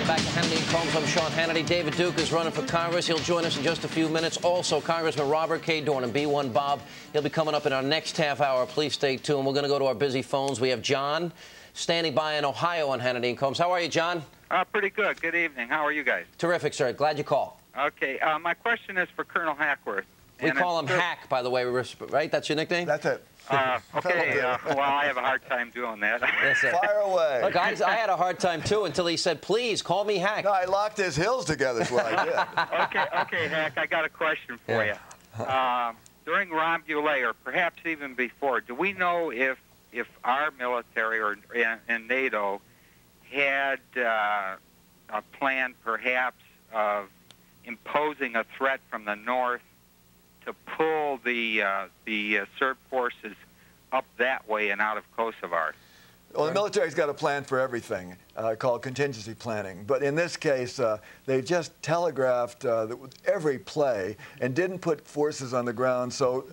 Welcome back to Hannity and Colmes. I'm Sean Hannity. David Duke is running for Congress. He'll join us in just a few minutes. Also, Congressman Robert K. Dornan, B1 Bob. He'll be coming up in our next half hour. Please stay tuned. We're going to go to our busy phones. We have John standing by in Ohio on Hannity and Colmes. How are you, John? Pretty good. Good evening. How are you guys? Terrific, sir. Glad you called. Okay. My question is for Colonel Hackworth. We call him Hack, by the way, right? That's your nickname? That's it. Okay. Well, I have a hard time doing that. Yes, sir. Fire away. Look, I had a hard time, too, until he said, please, call me Hack. No, I locked his heels together is what I did. Okay, Hack, I got a question for you. During Romulay, or perhaps even before, do we know if our military and NATO had a plan, perhaps, of imposing a threat from the north to pull the Serb forces up that way and out of Kosovo? Well, the military's got a plan for everything called contingency planning. But in this case, they just telegraphed every play and didn't put forces on the ground. So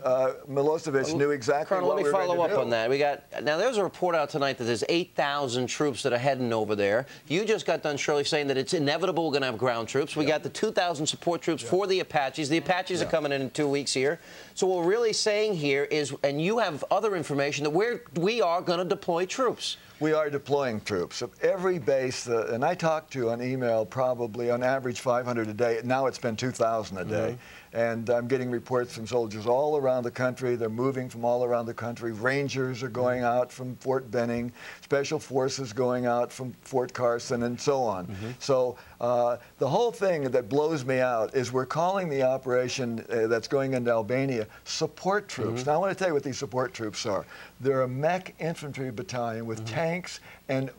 Milosevic knew exactly Colonel, what we were going to do. let me follow up on that. Now, there's a report out tonight that there's 8,000 troops that are heading over there. You just got done, Shirley, saying that it's inevitable we're going to have ground troops. We got the 2,000 support troops for the Apaches. The Apaches are coming in 2 weeks here. So what we're really saying here is, and you have other information, that we are going to deploy troops. We are deploying troops. Every base, and I talked to on email probably on average 500 a day. Now it's been 2,000 a day. And I'm getting reports from soldiers all around the country. They're moving from all around the country. Rangers are going out from Fort Benning, Special Forces going out from Fort Carson, and so on. So the whole thing that blows me out is we're calling the operation that's going into Albania support troops. Now I want to tell you what these support troops are. They're a mech infantry battalion with tanks and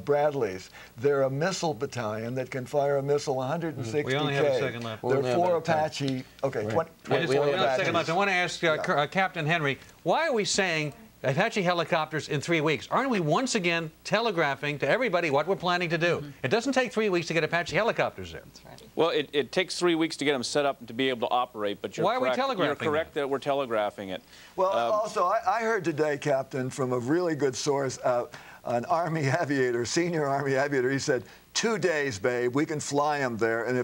Bradleys. They're a missile battalion that can fire a missile 160K. We only have a second left. They're 4 Apache. Okay, we only have a second left. I want to ask Captain Henry, why are we saying Apache helicopters in 3 weeks? Aren't we once again telegraphing to everybody what we're planning to do? It doesn't take 3 weeks to get Apache helicopters there. That's right. Well, it takes 3 weeks to get them set up to be able to operate, but why are we telegraphing? You're correct that we're telegraphing it. Well, also, I heard today, Captain, from a really good source, an Army aviator, senior Army aviator, he said, 2 days, babe, we can fly them there. And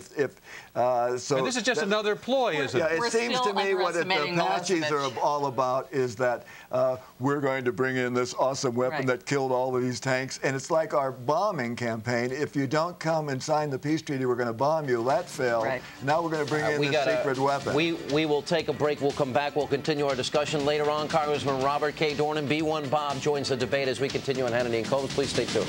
so and this is just another ploy, isn't it? Yeah, it seems to me what the Apaches are all about is that we're going to bring in this awesome weapon that killed all of these tanks. And it's like our bombing campaign. If you don't come and sign the peace treaty, we're going to bomb you. That failed. Now we're going to bring in this secret weapon. We will take a break. We'll come back. We'll continue our discussion later on. Congressman Robert K. Dornan, B1 Bob, joins the debate as we continue on Hannity and Colmes. Please stay tuned.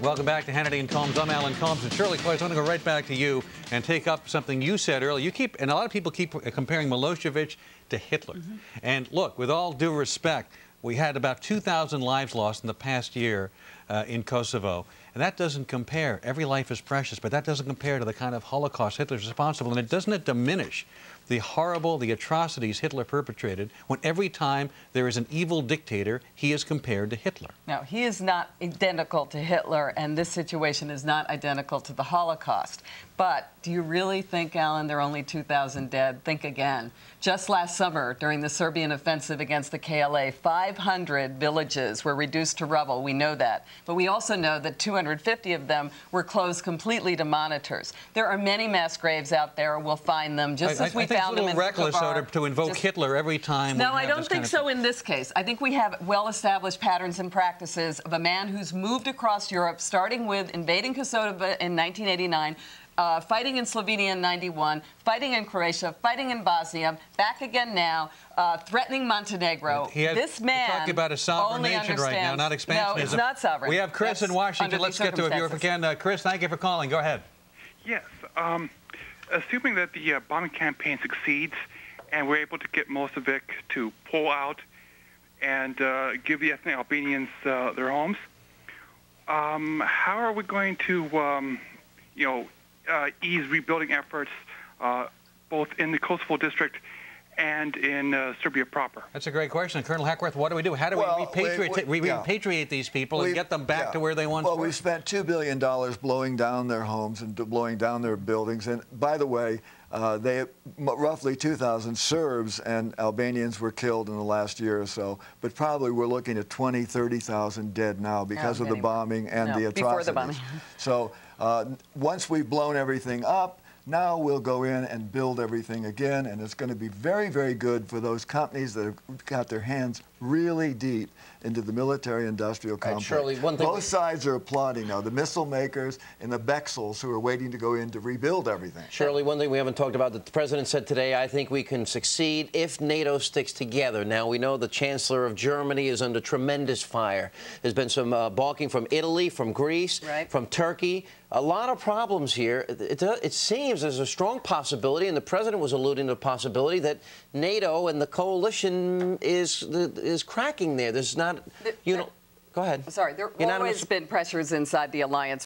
Welcome back to Hannity and Colmes. I'm Alan Colmes. And Shirley Cloyes, I want to go right back to you and take up something you said earlier. And a lot of people keep comparing Milosevic to Hitler. And look, with all due respect, we had about 2,000 lives lost in the past year in Kosovo. And that doesn't compare. Every life is precious, but that doesn't compare to the kind of Holocaust Hitler's responsible. And doesn't diminish the atrocities Hitler perpetrated when every time there is an evil dictator, he is compared to Hitler? Now, he is not identical to Hitler, and this situation is not identical to the Holocaust. But do you really think, Alan, there are only 2,000 dead? Think again. Just last summer, during the Serbian offensive against the KLA, 500 villages were reduced to rubble. We know that. But we also know that 250 of them were closed completely to monitors. There are many mass graves out there. We'll find them, just as we found them in reckless to invoke Hitler every time. No, I don't think so in this case. I think we have well-established patterns and practices of a man who's moved across Europe, starting with invading Kosova in 1989, fighting in Slovenia in 91, fighting in Croatia, fighting in Bosnia, back again now, threatening Montenegro. This man talking about a sovereign nation right now, not expansionism. No, it's not sovereign. We have Chris in Washington. Let's get to it if we can. Chris, thank you for calling. Go ahead. Yes. Assuming that the bombing campaign succeeds and we're able to get Milosevic to pull out and give the ethnic Albanians their homes, how are we going to, ease rebuilding efforts both in the Kosovo district and in Serbia proper? That's a great question. Colonel Hackworth, what do we do? How do we repatriate these people and get them back to where they once were? Well, we've spent $2 billion blowing down their homes and blowing down their buildings. And by the way, roughly 2,000 Serbs and Albanians were killed in the last year or so, but probably we're looking at 20, 30,000 dead now because of the bombing and the atrocities. Before the bombing. So once we've blown everything up, now we'll go in and build everything again, and it's going to be very, very good for those companies that have got their hands really deep into the military-industrial complex. Shirley, one thing both sides are applauding now, the missile makers and the Bexels who are waiting to go in to rebuild everything. Shirley, one thing we haven't talked about that the President said today, I think we can succeed if NATO sticks together. Now, we know the Chancellor of Germany is under tremendous fire. There's been some balking from Italy, from Greece, from Turkey. A lot of problems here. It seems there's a strong possibility, and the President was alluding to the possibility, that NATO and the coalition is cracking there. There's not, you know, go ahead. Sorry, there have always been pressures inside the alliance